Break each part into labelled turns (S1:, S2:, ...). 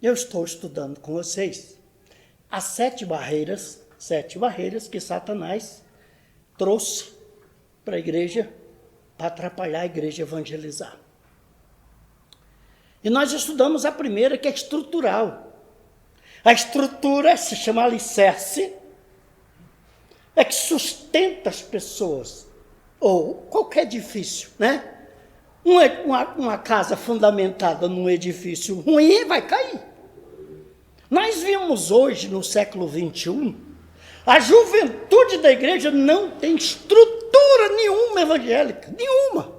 S1: eu estou estudando com vocês as 7 barreiras que Satanás trouxe para a igreja, para atrapalhar a igreja a evangelizar. E nós estudamos a primeira, que é estrutural. A estrutura se chama alicerce, é que sustenta as pessoas, ou qualquer edifício, né? Uma casa fundamentada num edifício ruim vai cair. Nós vimos hoje, no século XXI, a juventude da igreja não tem estrutura nenhuma evangélica, nenhuma.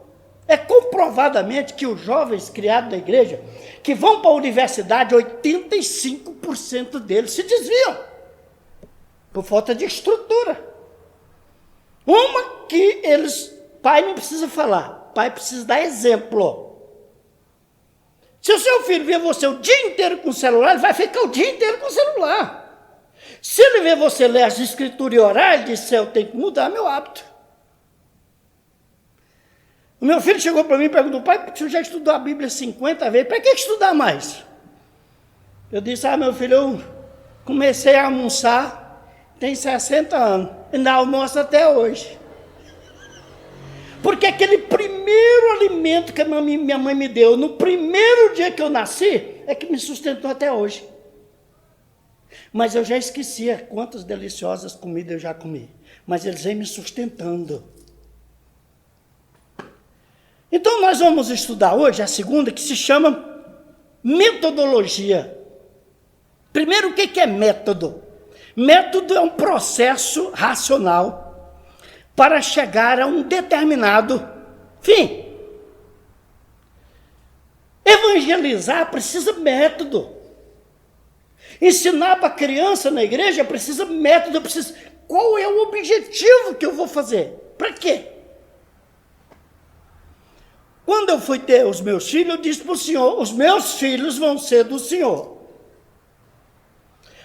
S1: É comprovadamente que os jovens criados da igreja, que vão para a universidade, 85% deles se desviam, por falta de estrutura. Uma que pai não precisa falar, pai precisa dar exemplo. Se o seu filho vê você o dia inteiro com o celular, ele vai ficar o dia inteiro com o celular. Se ele vê você ler as escrituras e orar, ele diz, eu tenho que mudar meu hábito. O meu filho chegou para mim e perguntou, pai, o senhor já estudou a Bíblia 50 vezes, para que estudar mais? Eu disse, meu filho, eu comecei a almoçar, tem 60 anos, e não almoço até hoje. Porque aquele primeiro alimento que minha mãe me deu, no primeiro dia que eu nasci, é que me sustentou até hoje. Mas eu já esquecia quantas deliciosas comidas eu já comi. Mas eles vêm me sustentando. Então nós vamos estudar hoje a segunda, que se chama metodologia. Primeiro, o que é método? Método é um processo racional para chegar a um determinado fim. Evangelizar precisa método. Ensinar para criança na igreja precisa método. Qual é o objetivo que eu vou fazer? Para quê? Quando eu fui ter os meus filhos, eu disse para o Senhor, os meus filhos vão ser do Senhor.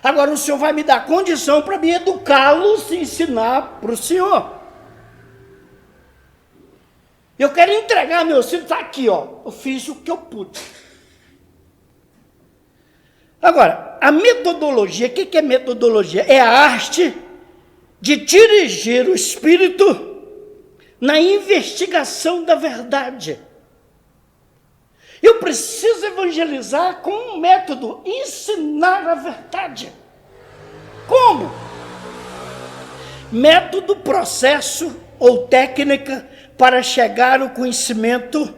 S1: Agora o Senhor vai me dar condição para me educá-los e ensinar para o Senhor. Eu quero entregar meus filhos, está aqui, eu fiz o que eu pude. Agora, a metodologia, o que é metodologia? É a arte de dirigir o espírito na investigação da verdade. Eu preciso evangelizar com um método, ensinar a verdade. Como? Método, processo ou técnica para chegar ao conhecimento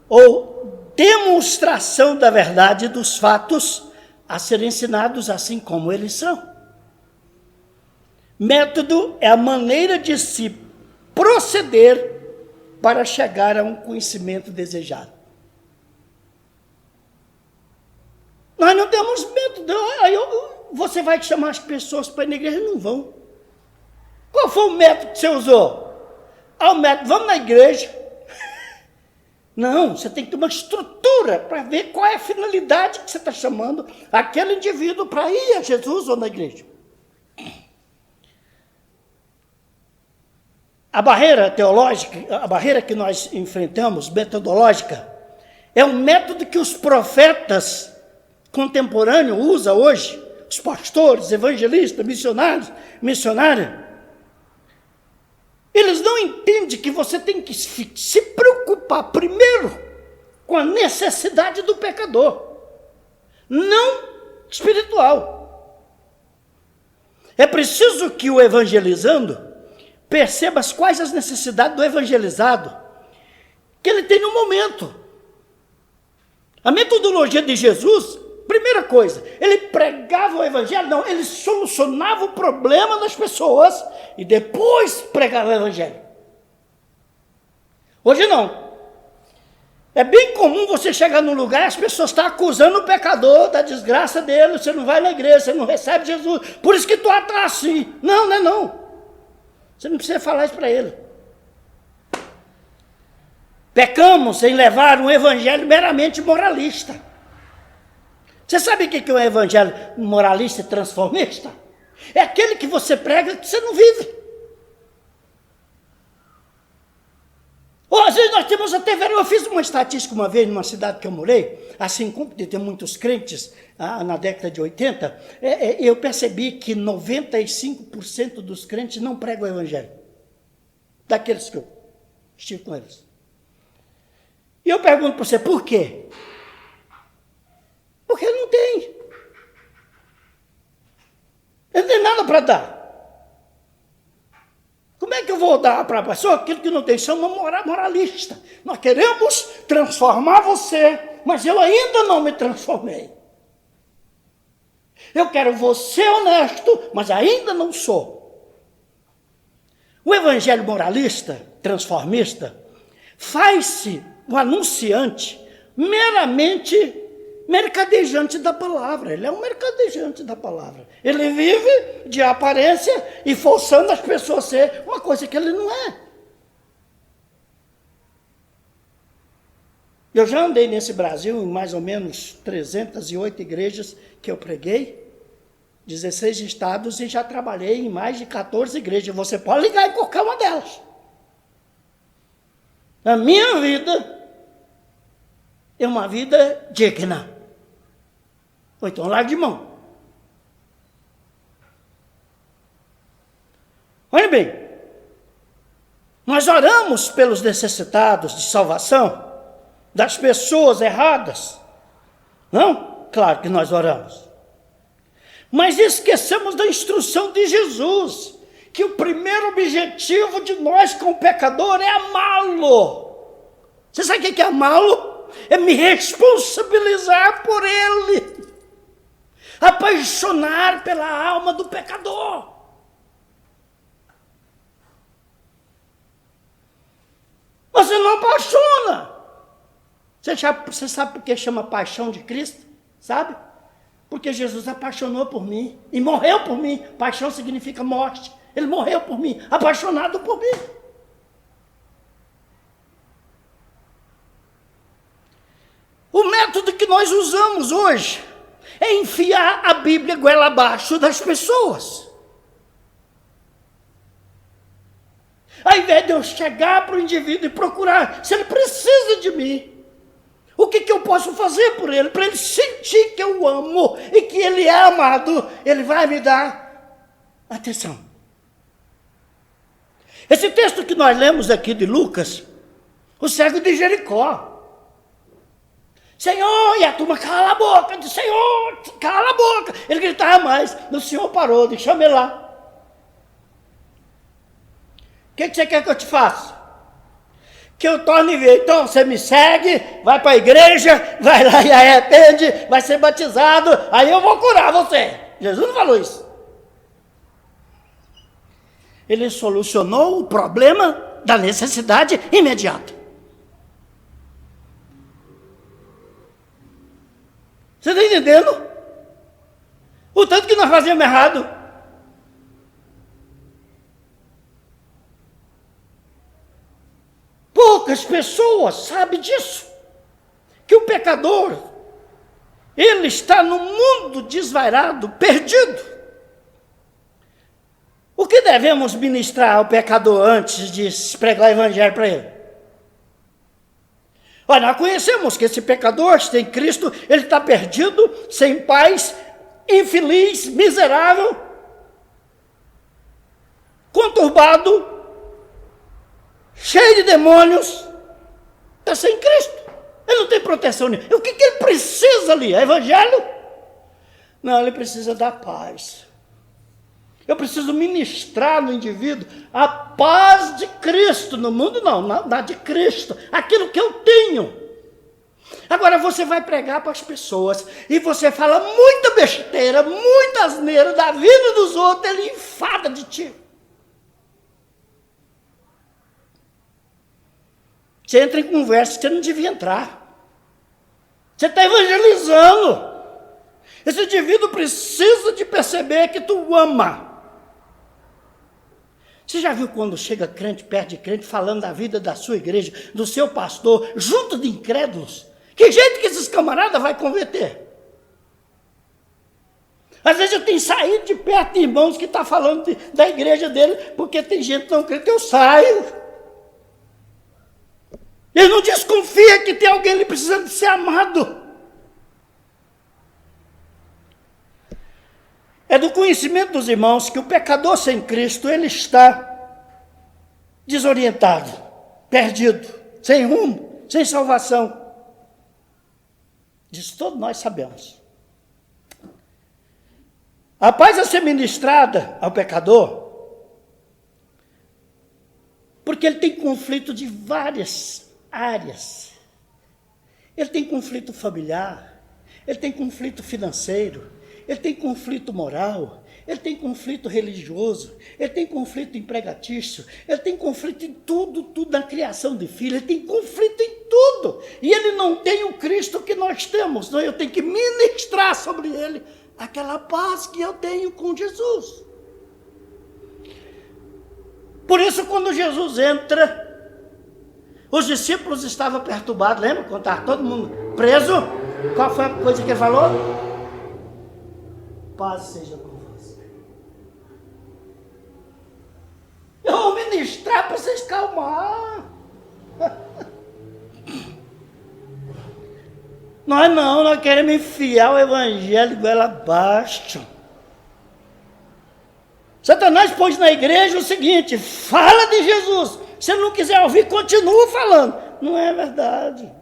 S1: ou demonstração da verdade dos fatos a serem ensinados assim como eles são. Método é a maneira de se proceder para chegar a um conhecimento desejado. Nós não temos método. Você vai chamar as pessoas para ir na igreja? Não vão. Qual foi o método que você usou? O método, vamos na igreja. Não, você tem que ter uma estrutura para ver qual é a finalidade que você está chamando aquele indivíduo para ir a Jesus ou na igreja. A barreira teológica, a barreira que nós enfrentamos, metodológica, é um método que os profetas contemporâneos usam hoje, os pastores, evangelistas, missionários. Eles não entendem que você tem que se preocupar primeiro com a necessidade do pecador, não espiritual. É preciso que o evangelizando perceba quais as necessidades do evangelizado que ele tem no momento. A metodologia de Jesus, primeira coisa, ele pregava o evangelho? Não, ele solucionava o problema das pessoas e depois pregava o evangelho. Hoje não. É bem comum você chegar num lugar e as pessoas estão acusando o pecador da desgraça dele, você não vai na igreja, você não recebe Jesus, por isso que tu está assim. Não, não é não. Você não precisa falar isso para ele. Pecamos em levar um evangelho meramente moralista. Você sabe o que é um evangelho moralista e transformista? É aquele que você prega que você não vive. Às vezes nós temos até, eu fiz uma estatística uma vez numa cidade que eu morei, assim como de ter muitos crentes na década de 80, eu percebi que 95% dos crentes não pregam o evangelho, daqueles que eu estive com eles. E eu pergunto para você, por quê? Porque não tem. Ele não tem nada para dar. Como é que eu vou dar para a pessoa aquilo que não tem? Chama moralista. Nós queremos transformar você, mas eu ainda não me transformei. Eu quero você honesto, mas ainda não sou. O evangelho moralista, transformista, faz-se o anunciante meramente mercadejante da palavra. Ele é um mercadejante da palavra. Ele vive de aparência e forçando as pessoas a ser uma coisa que ele não é. Eu já andei nesse Brasil em mais ou menos 308 igrejas que eu preguei, 16 estados, e já trabalhei em mais de 14 igrejas. Você pode ligar em qualquer uma delas. A minha vida é uma vida digna. Ou então largue de mão. Olha bem, nós oramos pelos necessitados de salvação, das pessoas erradas. Não? Claro que nós oramos. Mas esquecemos da instrução de Jesus, que o primeiro objetivo de nós com o pecador é amá-lo. Você sabe o que é amá-lo? É me responsabilizar por ele. Apaixonar pela alma do pecador. Você não apaixona. Você sabe por que chama paixão de Cristo? Sabe? Porque Jesus apaixonou por mim e morreu por mim. Paixão significa morte. Ele morreu por mim, apaixonado por mim. O método que nós usamos hoje é enfiar a Bíblia goela abaixo das pessoas. Ao invés de eu chegar para o indivíduo e procurar se ele precisa de mim, o que eu posso fazer por ele, para ele sentir que eu amo e que ele é amado, ele vai me dar atenção. Esse texto que nós lemos aqui de Lucas, o cego de Jericó. Senhor, e a turma cala a boca, disse, Senhor, cala a boca. Ele gritava mais, o Senhor parou, deixa-me lá. O que você quer que eu te faça? Que eu torne ver. Então você me segue, vai para a igreja, vai lá e arrepende, vai ser batizado, aí eu vou curar você. Jesus não falou isso. Ele solucionou o problema da necessidade imediata. Você está entendendo? O tanto que nós fazemos errado. Poucas pessoas sabem disso. Que o pecador, ele está no mundo desvairado, perdido. O que devemos ministrar ao pecador antes de pregar o evangelho para ele? Olha, nós conhecemos que esse pecador, sem Cristo, ele está perdido, sem paz, infeliz, miserável, conturbado, cheio de demônios, está sem Cristo. Ele não tem proteção nenhuma. E o que ele precisa ali? É evangelho? Não, ele precisa da paz. Eu preciso ministrar no indivíduo a paz de Cristo. No mundo não, na de Cristo. Aquilo que eu tenho. Agora você vai pregar para as pessoas e você fala muita besteira, muita asneira da vida dos outros, ele enfada de ti. Você entra em conversa que você não devia entrar. Você está evangelizando. Esse indivíduo precisa de perceber que tu ama. Você já viu quando chega crente, perto de crente, falando da vida da sua igreja, do seu pastor, junto de incrédulos? Que jeito que esses camaradas vão converter? Às vezes eu tenho saído de perto de irmãos que estão falando da igreja dele, porque tem gente que não crê que eu saio. Ele não desconfia que tem alguém ali precisando de ser amado. É do conhecimento dos irmãos que o pecador sem Cristo, ele está desorientado, perdido, sem rumo, sem salvação. Disso todos nós sabemos. A paz a ser ministrada ao pecador, porque ele tem conflito de várias áreas. Ele tem conflito familiar, ele tem conflito financeiro, ele tem conflito moral, ele tem conflito religioso, ele tem conflito empregatício, ele tem conflito em tudo na criação de filho, ele tem conflito em tudo. E ele não tem o Cristo que nós temos, então eu tenho que ministrar sobre ele aquela paz que eu tenho com Jesus. Por isso, quando Jesus entra, os discípulos estavam perturbados, lembra? Quando estava todo mundo preso, qual foi a coisa que ele falou? Paz seja convosco. Eu vou ministrar para vocês calmar. Nós queremos enfiar o evangelho goela abaixo. Satanás pôs na igreja o seguinte: fala de Jesus. Se ele não quiser ouvir, continua falando. Não é verdade.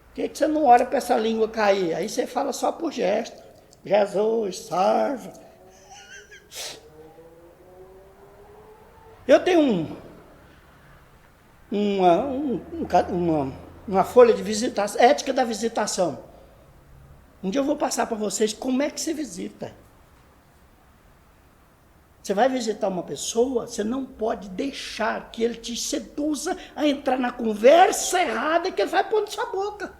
S1: Por que você não ora para essa língua cair? Aí você fala só por gesto. Jesus, salva. Eu tenho uma folha de visitação, ética da visitação. Um dia eu vou passar para vocês como é que se visita. Você vai visitar uma pessoa, você não pode deixar que ele te seduza a entrar na conversa errada que ele vai pôr na sua boca.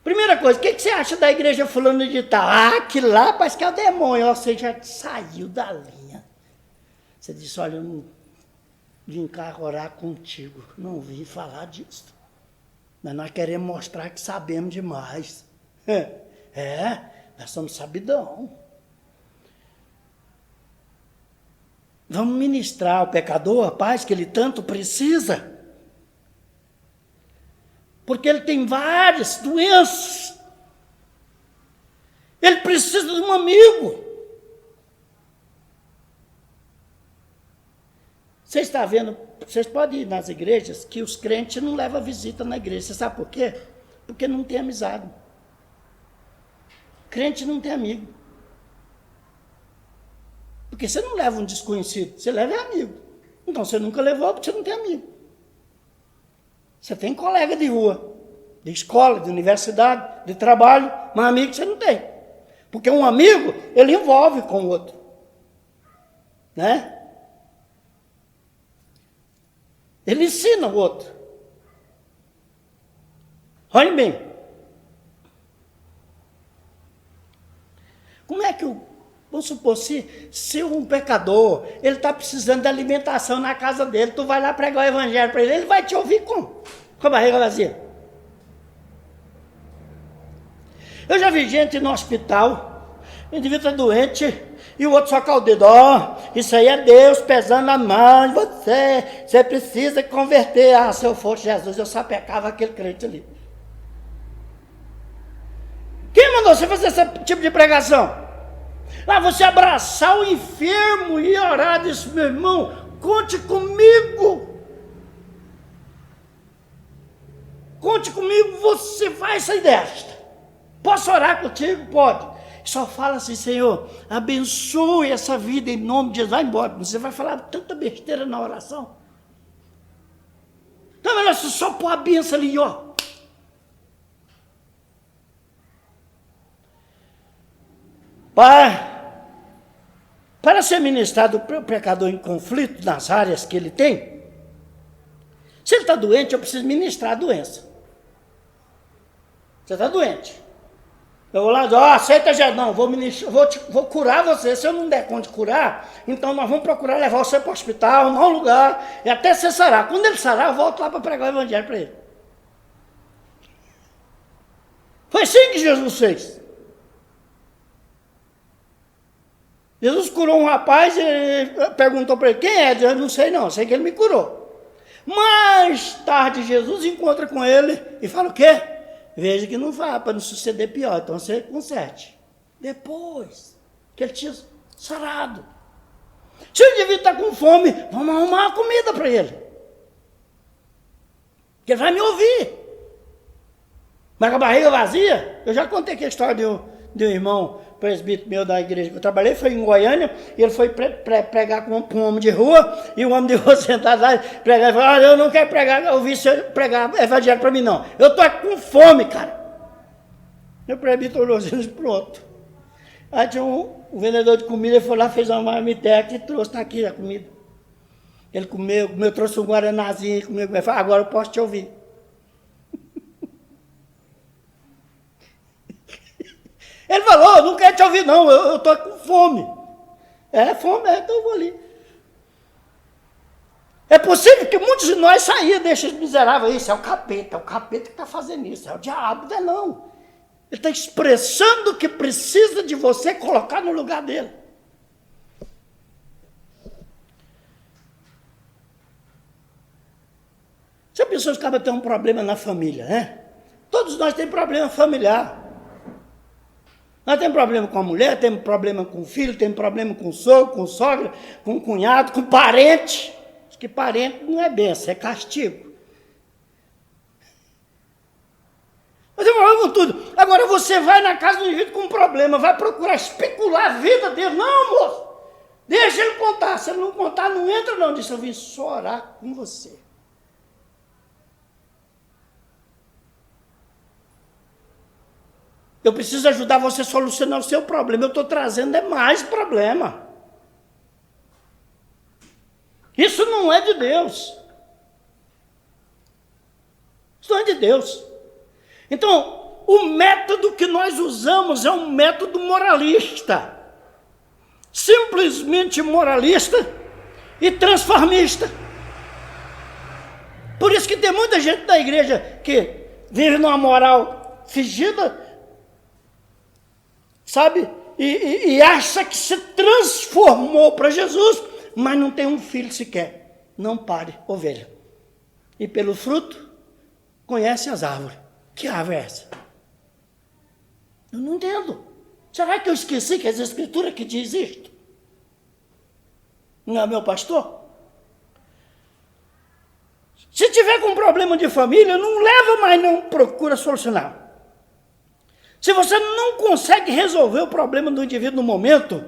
S1: Primeira coisa, o que você acha da igreja fulano de tal? Ah, que lá parece que é o demônio. Você já saiu da linha. Você disse, olha, eu não vim cá orar contigo, não vim falar disso. Mas nós queremos mostrar que sabemos demais. Nós somos sabidão. Vamos ministrar ao pecador a paz que ele tanto precisa. Porque ele tem várias doenças. Ele precisa de um amigo. Você está vendo, vocês podem ir nas igrejas que os crentes não levam visita na igreja. Você sabe por quê? Porque não tem amizade. Crente não tem amigo. Porque você não leva um desconhecido, você leva amigo. Então você nunca levou porque você não tem amigo. Você tem colega de rua, de escola, de universidade, de trabalho, mas amigo você não tem. Porque um amigo, ele envolve com o outro. Né? Ele ensina o outro. Olhem bem. Como é que vamos supor, se um pecador, ele está precisando de alimentação na casa dele, tu vai lá pregar o evangelho para ele vai te ouvir como? Com a barriga vazia. Eu já vi gente no hospital, o indivíduo está doente, e o outro só com o dedo, isso aí é Deus pesando a mão em você, você precisa converter. Ah, se eu fosse Jesus, eu sapecava aquele crente ali. Quem mandou você fazer esse tipo de pregação? Você abraçar o enfermo e orar, disse, meu irmão, conte comigo. Conte comigo, você vai sair desta. Posso orar contigo? Pode. Só fala assim, Senhor, abençoe essa vida em nome de Jesus. Vai embora, você vai falar tanta besteira na oração. Então, melhor você só pôr a benção ali, ó. Para ser ministrado o pecador em conflito nas áreas que ele tem, se ele está doente, eu preciso ministrar a doença. Você está doente. Eu vou lá, aceita já, não, vou curar você. Se eu não der conta de curar, então nós vamos procurar levar você para o hospital, arrumar um lugar, e até você sarar. Quando ele sarar, eu volto lá para pregar o evangelho para ele. Foi assim que Jesus fez. Jesus curou um rapaz e perguntou para ele, quem é? Eu não sei não, sei que ele me curou. Mais tarde, Jesus encontra com ele e fala o quê? Veja que não vá, para não suceder pior, então você conserte. Depois que ele tinha sarado. Se o indivíduo está com fome, vamos arrumar uma comida para ele. Que ele vai me ouvir. Mas com a barriga vazia, eu já contei aqui a história de um irmão presbítero meu da igreja que eu trabalhei, foi em Goiânia, e ele foi pregar com um homem de rua, e o homem de rua sentado lá, pregar, e falou, olha, eu não quero pregar, ouvir você pregar evangelho para mim não, eu estou com fome, cara. E o presbítero olhou assim, pronto. Aí tinha um vendedor de comida, ele foi lá, fez uma marmiteca e trouxe, está aqui a comida. Ele comeu, trouxe um guaranazinho, comeu, falou, agora eu posso te ouvir. Ele falou, não quero te ouvir não, eu estou com fome. Fome, então eu vou ali. É possível que muitos de nós saíam desses miseráveis, isso é o capeta que está fazendo isso, é o diabo, não é não. Ele está expressando que precisa de você colocar no lugar dele. Se a pessoa acaba tendo um problema na família, né? Todos nós temos problema familiar. Nós temos problema com a mulher, temos problema com o filho, temos problema com o sogro, com sogra, com o cunhado, com o parente. Acho que parente não é bênção, é castigo. Nós temos problema com tudo. Agora você vai na casa do indivíduo com um problema, vai procurar especular a vida dele. Não, moço, deixa ele contar. Se ele não contar, não entra não. Disse, eu vim só orar com você. Eu preciso ajudar você a solucionar o seu problema. Eu estou trazendo mais problema. Isso não é de Deus. Isso não é de Deus. Então, o método que nós usamos é um método moralista. Simplesmente moralista e transformista. Por isso que tem muita gente da igreja que vive numa moral fingida, sabe? E acha que se transformou para Jesus, mas não tem um filho sequer. Não pare, ovelha. E pelo fruto, conhece as árvores. Que árvore é essa? Eu não entendo. Será que eu esqueci que as escrituras que diz isto? Não é meu pastor? Se tiver com problema de família, não leva mais, não procura solucionar. Se você não consegue resolver o problema do indivíduo no momento,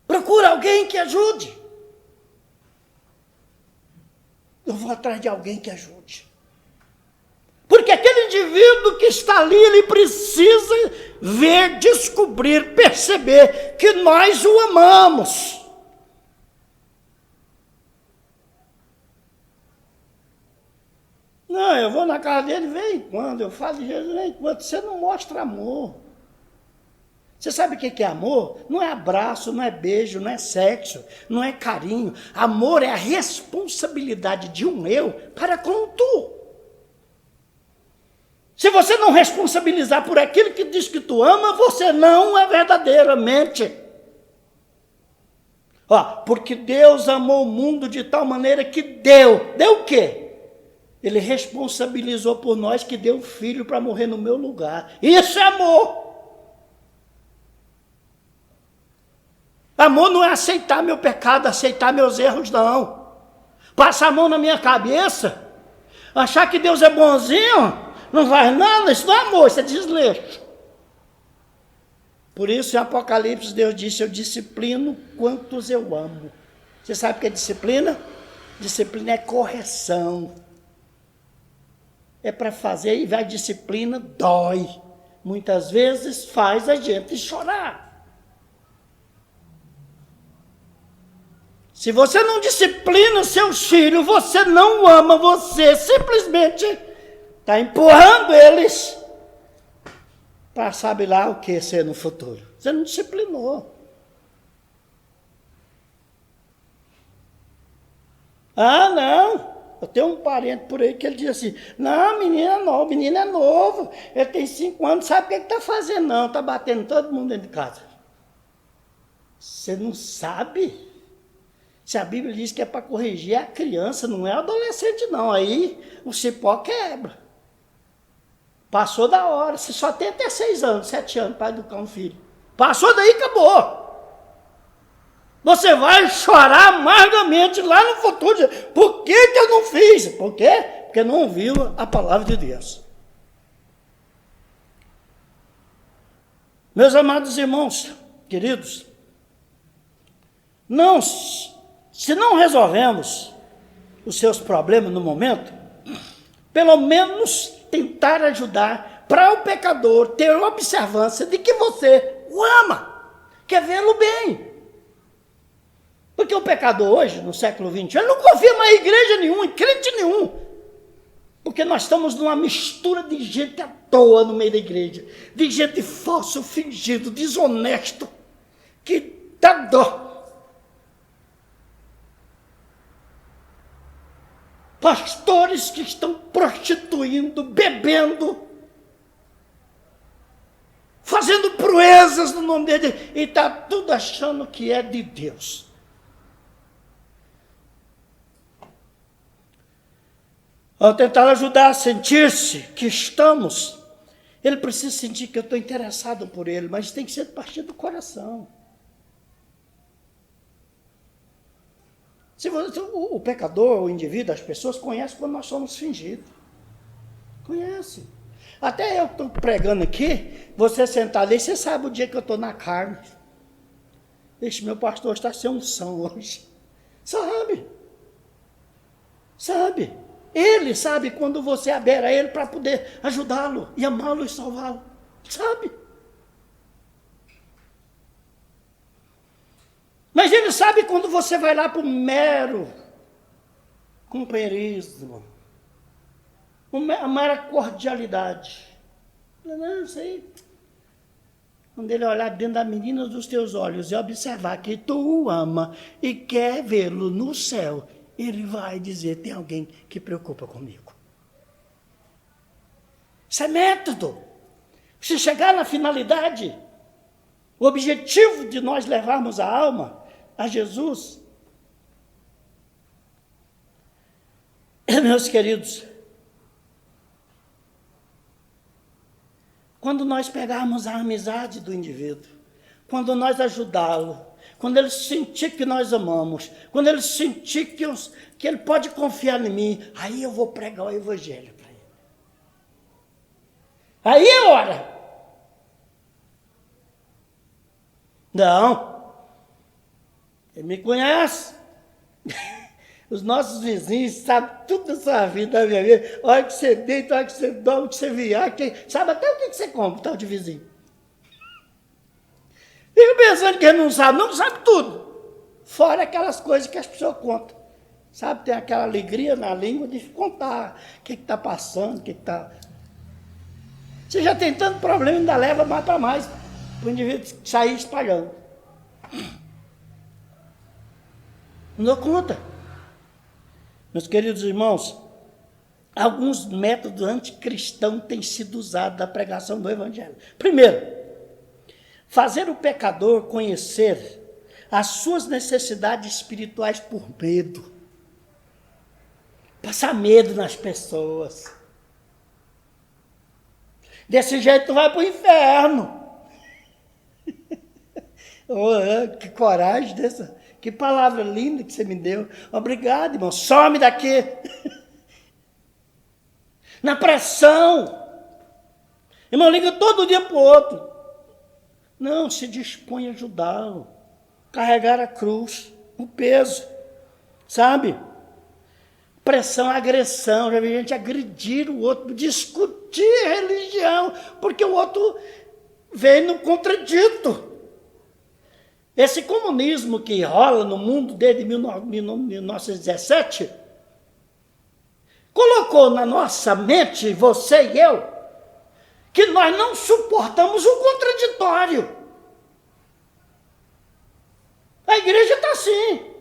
S1: procura alguém que ajude. Eu vou atrás de alguém que ajude. Porque aquele indivíduo que está ali, ele precisa ver, descobrir, perceber que nós o amamos. Não, eu vou na casa dele de vez em quando, eu falo de Jesus de vez em quando. Você não mostra amor. Você sabe o que é amor? Não é abraço, não é beijo, não é sexo, não é carinho. Amor é a responsabilidade de um eu para com o tu. Se você não responsabilizar por aquilo que diz que tu ama, você não é verdadeiramente. Porque Deus amou o mundo de tal maneira que deu o quê? Ele responsabilizou por nós que deu um filho para morrer no meu lugar. Isso é amor. Amor não é aceitar meu pecado, aceitar meus erros, não. Passar a mão na minha cabeça, achar que Deus é bonzinho, não faz nada, isso não é amor, isso é desleixo. Por isso, em Apocalipse, Deus disse, eu disciplino quantos eu amo. Você sabe o que é disciplina? Disciplina é correção. É para fazer, e a disciplina dói. Muitas vezes faz a gente chorar. Se você não disciplina seus filhos, você não ama, você simplesmente está empurrando eles para sabe lá o que ser no futuro. Você não disciplinou. Não. Eu tenho um parente por aí que ele diz assim, não, menino é novo, ele tem 5 anos, sabe o que ele está fazendo? Não, está batendo todo mundo dentro de casa. Você não sabe? Se a Bíblia diz que é para corrigir a criança, não é adolescente não, aí o cipó quebra. Passou da hora, você só tem até 6 anos, 7 anos para educar um filho. Passou daí, acabou. Você vai chorar amargamente lá no futuro, dizer, por que eu não fiz? Por quê? Porque não ouviu a palavra de Deus. Meus amados irmãos, queridos, se não resolvemos os seus problemas no momento, pelo menos tentar ajudar para o pecador ter observância de que você o ama, quer vê-lo bem. Porque o pecador hoje, no século XXI, ele não confia mais em igreja nenhuma, em crente nenhum. Porque nós estamos numa mistura de gente à toa no meio da igreja, de gente falso, fingido, desonesto, que dá dó. Pastores que estão prostituindo, bebendo, fazendo proezas no nome dele, e está tudo achando que é de Deus. Ao tentar ajudar a sentir-se que estamos, ele precisa sentir que eu estou interessado por ele, mas tem que ser a partir do coração. O pecador, o indivíduo, as pessoas conhecem quando nós somos fingidos. Conhece. Até eu estou pregando aqui, você sentado aí, você sabe o dia que eu estou na carne. Ixi, meu pastor está sem unção hoje. Sabe? Sabe? Ele sabe quando você abera ele para poder ajudá-lo e amá-lo e salvá-lo. Sabe? Mas ele sabe quando você vai lá para o mero companheirismo, a mera cordialidade. Não sei. Quando ele olhar dentro da menina dos teus olhos e observar que tu o ama e quer vê-lo no céu, ele vai dizer, tem alguém que preocupa comigo. Isso é método. Se chegar na finalidade, o objetivo de nós levarmos a alma a Jesus, meus queridos, quando nós pegarmos a amizade do indivíduo, quando nós ajudá-lo, quando ele sentir que nós amamos, quando ele sentir que ele pode confiar em mim, aí eu vou pregar o evangelho para ele. Aí é hora. Não. Ele me conhece. Os nossos vizinhos sabem tudo da sua vida, da minha vida. Olha que você deita, olha que você dorme, que você viaja, sabe até o que você compra, tal de vizinho. Fica pensando que ele não sabe tudo. Fora aquelas coisas que as pessoas contam. Sabe, tem aquela alegria na língua de contar o que está passando, o que está... Você já tem tanto problema, ainda leva mais para mais, para o indivíduo sair espalhando. Não dou conta. Meus queridos irmãos, alguns métodos anticristãos têm sido usados na pregação do evangelho. Primeiro, fazer o pecador conhecer as suas necessidades espirituais por medo. Passar medo nas pessoas. Desse jeito tu vai para o inferno. Oh, que coragem dessa. Que palavra linda que você me deu. Obrigado, irmão. Some daqui. Na pressão. Irmão, liga todo dia para o outro. Não, se dispõe a ajudá-lo. Carregar a cruz, o peso. Sabe? Pressão, agressão. Já vi gente agredir o outro, discutir religião, porque o outro veio no contradito. Esse comunismo que rola no mundo desde 1917 colocou na nossa mente, você e eu, que nós não suportamos o contraditório. A igreja está assim.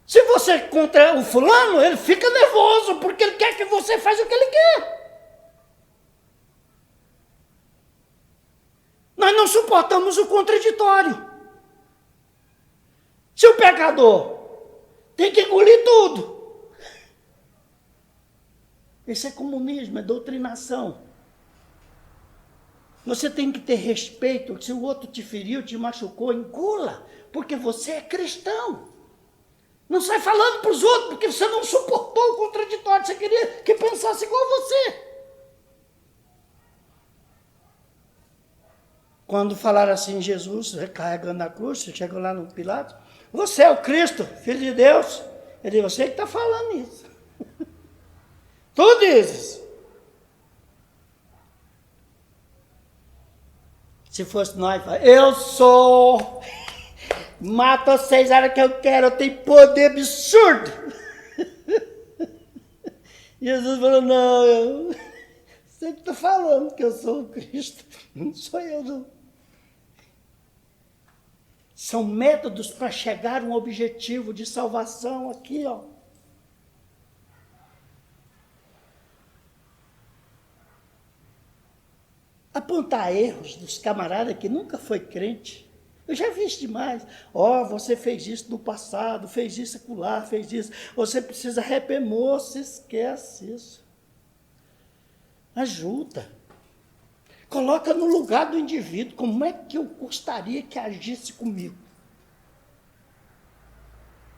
S1: Se você é contra o fulano, ele fica nervoso, porque ele quer que você faça o que ele quer. Nós não suportamos o contraditório. Se o pecador tem que engolir tudo. Isso é comunismo, é doutrinação. Você tem que ter respeito. Se o outro te feriu, te machucou, engula, porque você é cristão. Não sai falando para os outros, porque você não suportou o contraditório. Você queria que pensasse igual a você. Quando falaram assim, Jesus recarregando a cruz, chegou lá no Pilatos, você é o Cristo, Filho de Deus. Ele disse, você que está falando isso. Tu dizes. Se fosse nós, eu sou, mato vocês a hora que eu quero, eu tenho poder absurdo. Jesus falou, não, você que está falando que eu sou o Cristo, não sou eu não. São métodos para chegar a um objetivo de salvação aqui, ó. Apontar erros dos camaradas que nunca foi crente. Eu já vi isso demais. Você fez isso no passado, fez isso acolá, fez isso. Você precisa arrepender. Moço, esquece isso. Ajuda. Coloca no lugar do indivíduo. Como é que eu gostaria que agisse comigo?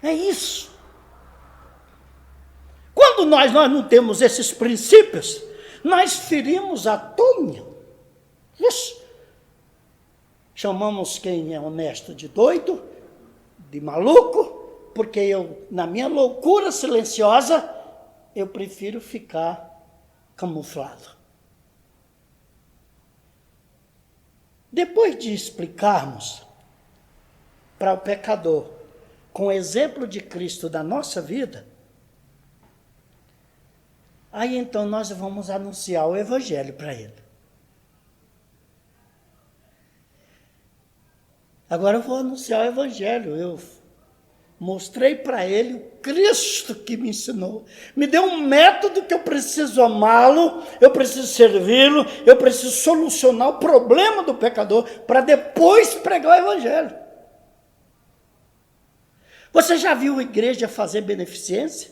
S1: É isso. Quando nós não temos esses princípios, nós ferimos a tonha. Isso. Chamamos quem é honesto de doido, de maluco, porque eu, na minha loucura silenciosa, eu prefiro ficar camuflado. Depois de explicarmos para o pecador, com o exemplo de Cristo da nossa vida, aí então nós vamos anunciar o Evangelho para ele. Agora eu vou anunciar o Evangelho. Eu mostrei para ele o Cristo que me ensinou. Me deu um método que eu preciso amá-lo, eu preciso servi-lo, eu preciso solucionar o problema do pecador para depois pregar o Evangelho. Você já viu a igreja fazer beneficência?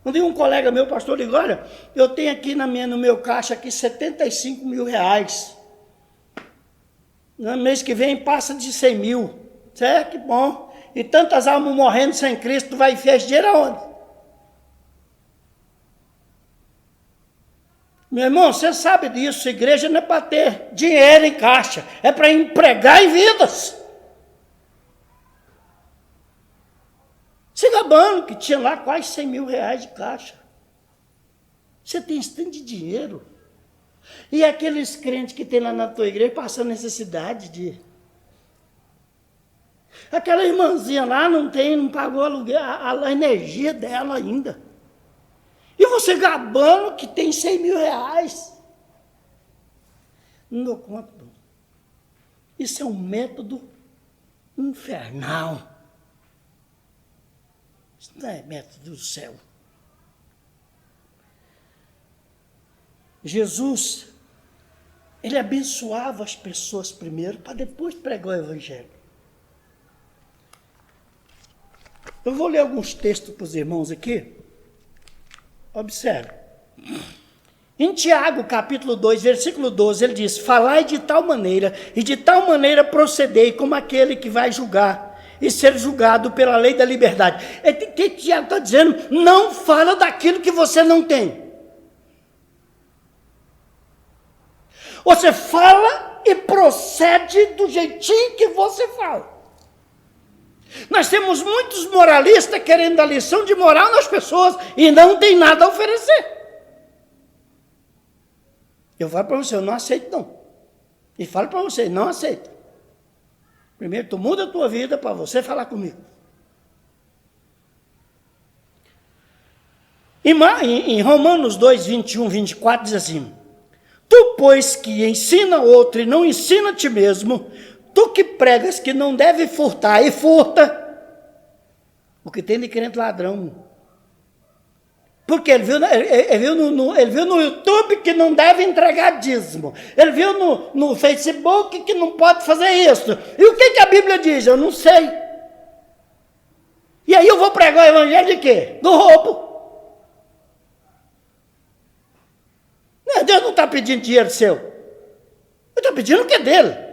S1: Um dia um colega meu, pastor, ligou, olha, eu tenho aqui no meu caixa aqui 75 mil reais. No mês que vem passa de 100 mil. Certo? Que bom. E tantas almas morrendo sem Cristo, tu vai enfiar esse dinheiro aonde? Meu irmão, você sabe disso. A igreja não é para ter dinheiro em caixa. É para empregar em vidas. Se gabando que tinha lá quase 100 mil reais de caixa. Você tem esse tanto de dinheiro. E aqueles crentes que tem lá na tua igreja passando necessidade de... Aquela irmãzinha lá não pagou aluguel, a energia dela ainda. E você gabando que tem 100 mil reais. Não dou conta, não. Isso é um método infernal. Isso não é método do céu. Jesus, ele abençoava as pessoas primeiro, para depois pregar o Evangelho. Eu vou ler alguns textos para os irmãos aqui. Observe. Em Tiago, capítulo 2, versículo 12, ele diz, falai de tal maneira, e de tal maneira procedei, como aquele que vai julgar, e ser julgado pela lei da liberdade. O que Tiago está dizendo? Não fala daquilo que você não tem. Você fala e procede do jeitinho que você fala. Nós temos muitos moralistas querendo dar lição de moral nas pessoas e não tem nada a oferecer. Eu falo para você, eu não aceito não. E falo para você, não aceito. Primeiro tu muda a tua vida para você falar comigo. Em Romanos 2, 21, 24 diz assim, tu, pois, que ensina outro e não ensina a ti mesmo, tu que pregas que não deve furtar e furta, o que tem de crente ladrão. Porque ele viu no YouTube que não deve entregar dízimo. Ele viu no Facebook que não pode fazer isso. E o que a Bíblia diz? Eu não sei. E aí eu vou pregar o evangelho de quê? Do roubo. Deus não está pedindo dinheiro seu. Ele está pedindo o que é dele.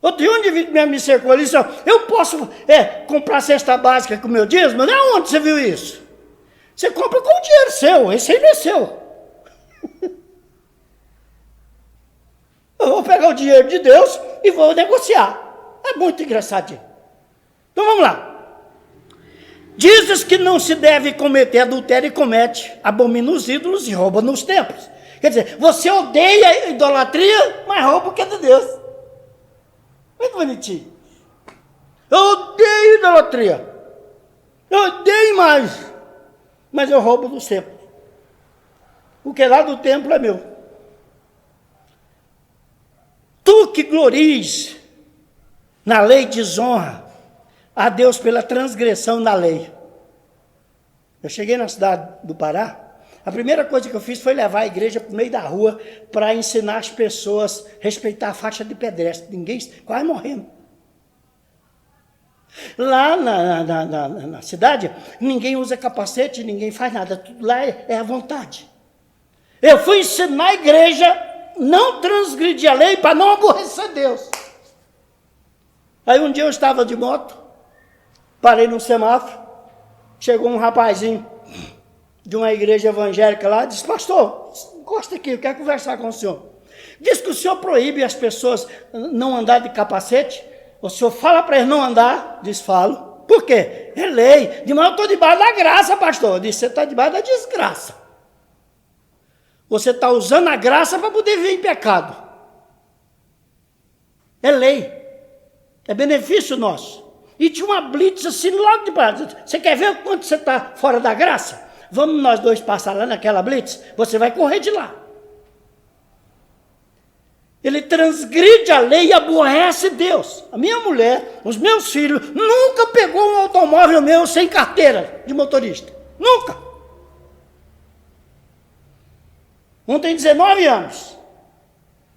S1: Outro dia um indivíduo me cercou ali e disse, eu posso comprar cesta básica com o meu dízimo? Não, onde você viu isso? Você compra com o dinheiro seu, esse aí não é seu. Eu vou pegar o dinheiro de Deus e vou negociar. É muito engraçadinho. Então vamos lá. Dizes que não se deve cometer adultério e comete, abomina os ídolos e rouba nos templos. Quer dizer, você odeia a idolatria, mas rouba o que é de Deus. Muito bonitinho. Eu odeio a idolatria. Eu odeio mais. Mas eu roubo do templo. O que é lá do templo é meu. Tu que glories na lei desonra a Deus pela transgressão da lei. Eu cheguei na cidade do Pará, a primeira coisa que eu fiz foi levar a igreja para o meio da rua para ensinar as pessoas a respeitar a faixa de pedestre. Ninguém quase morrendo. Lá na cidade, ninguém usa capacete, ninguém faz nada. Tudo lá é à vontade. Eu fui ensinar a igreja não transgredir a lei para não aborrecer Deus. Aí um dia eu estava de moto, parei num semáforo, chegou um rapazinho de uma igreja evangélica lá, disse, pastor, encosta aqui, eu quero conversar com o senhor. Diz que o senhor proíbe as pessoas não andar de capacete. O senhor fala para eles não andar? Diz, falo. Por quê? É lei. De manhã eu estou debaixo da graça, pastor. Diz, você está debaixo da desgraça. Você está usando a graça para poder viver em pecado. É lei. É benefício nosso. E tinha uma blitz assim logo de baixo. Você quer ver o quanto você está fora da graça? Vamos nós dois passar lá naquela blitz? Você vai correr de lá. Ele transgride a lei e aborrece Deus. A minha mulher, os meus filhos, nunca pegou um automóvel meu sem carteira de motorista. Nunca. Um tem 19 anos.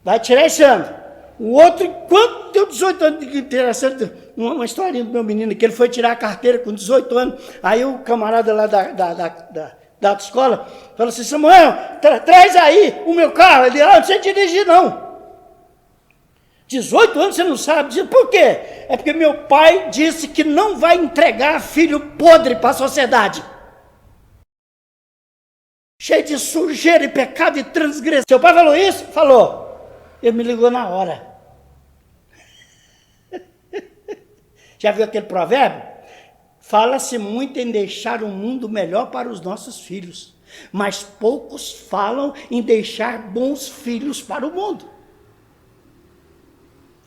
S1: Vai tirar esse ano. O outro, enquanto deu 18 anos, interessante, uma historinha do meu menino, que ele foi tirar a carteira com 18 anos. Aí o camarada lá da autoescola falou assim, Samuel, traz aí o meu carro. Ele, não sei dirigir não. 18 anos você não sabe disso. Por quê? É porque meu pai disse que não vai entregar filho podre para a sociedade. Cheio de sujeira e pecado e transgressão. Seu pai falou isso? Falou. Ele me ligou na hora. Já viu aquele provérbio? Fala-se muito em deixar um mundo melhor para os nossos filhos, mas poucos falam em deixar bons filhos para o mundo.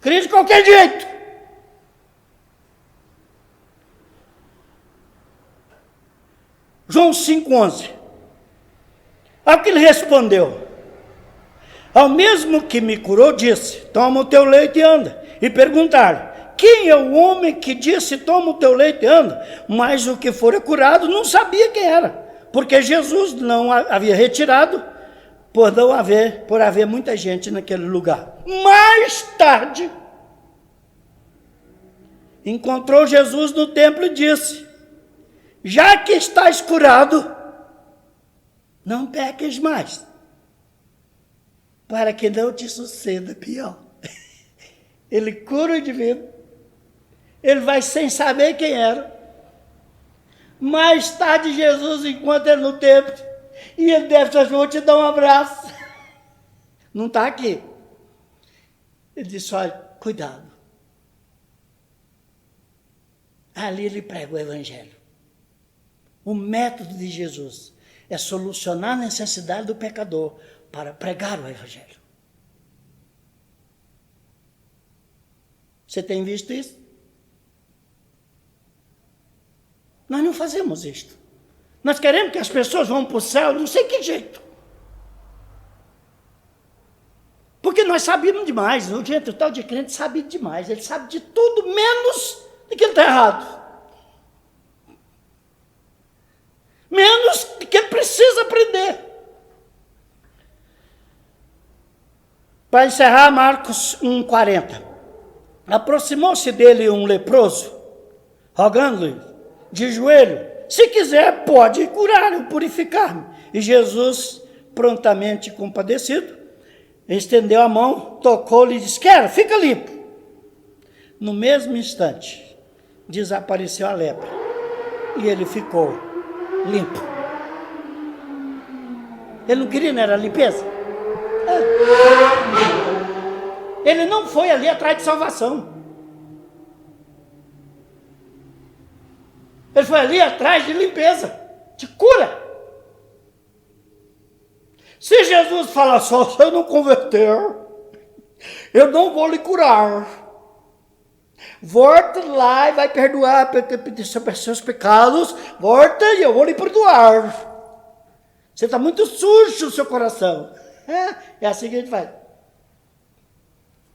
S1: Cria de qualquer jeito. João 5,11. Ao que ele respondeu, ao mesmo que me curou, disse, toma o teu leite e anda. E perguntaram, quem é o homem que disse, toma o teu leite e anda? Mas o que fora curado não sabia quem era, porque Jesus não havia retirado, por haver muita gente naquele lugar. Mais tarde, encontrou Jesus no templo e disse, já que estás curado, não peques mais, para que não te suceda pior. Ele cura o indivíduo, ele vai sem saber quem era. Mais tarde Jesus encontra ele no templo, e ele deve dizer, vou te dar um abraço. Não está aqui. Ele disse, olha, cuidado. Ali ele prega o evangelho. O método de Jesus é solucionar a necessidade do pecador para pregar o evangelho. Você tem visto isso? Nós não fazemos isto. Nós queremos que as pessoas vão para o céu, não sei que jeito. Porque nós sabemos demais. O tal de crente sabe demais. Ele sabe de tudo, menos de que ele está errado. Menos Para encerrar, Marcos 1,40. Aproximou-se dele um leproso, rogando-lhe de joelho: se quiser, pode curar-me, purificar-me. E Jesus, prontamente compadecido, estendeu a mão, tocou-lhe e disse: quero, fica limpo. No mesmo instante, desapareceu a lepra e ele ficou limpo. Ele não queria, não era limpeza? Ele não foi ali atrás de salvação. Ele foi ali atrás de limpeza, de cura. Se Jesus falar só, se eu não converter, eu não vou lhe curar. Volta lá e vai perdoar seus pecados. Volta e eu vou lhe perdoar. Você está muito sujo o seu coração. É assim que a gente faz.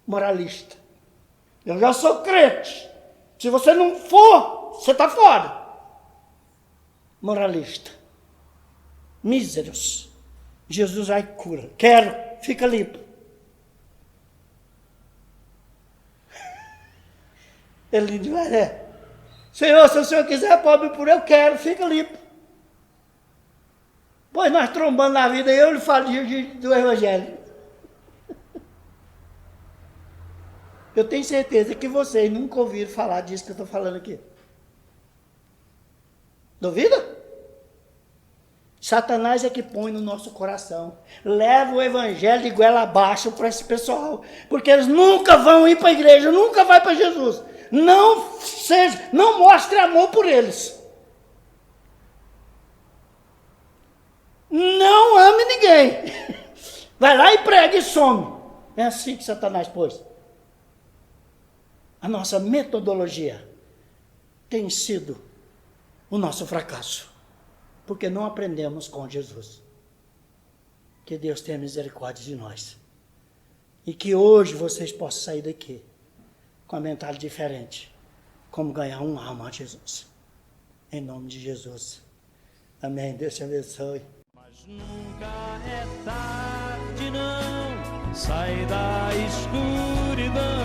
S1: Moralista. Eu já sou crente. Se você não for, você está fora. Moralista. Míseros. Jesus vai e cura. Quero, fica limpo. Ele diz: Senhor, se o Senhor quiser, pode me curar, eu quero, fica limpo. Pois nós trombando na vida, eu lhe falo do Evangelho. Eu tenho certeza que vocês nunca ouviram falar disso que eu estou falando aqui. Duvida? Satanás é que põe no nosso coração. Leva o Evangelho de goela abaixo para esse pessoal. Porque eles nunca vão ir para a igreja, nunca vai para Jesus. Não mostre amor por eles. Não ame ninguém. Vai lá e prega e some. É assim que Satanás pôs. A nossa metodologia tem sido o nosso fracasso. Porque não aprendemos com Jesus. Que Deus tenha misericórdia de nós. E que hoje vocês possam sair daqui com a mentalidade diferente. Como ganhar uma alma a Jesus. Em nome de Jesus. Amém. Deus te abençoe.
S2: Mas nunca é tarde, não. Sai da escuridão.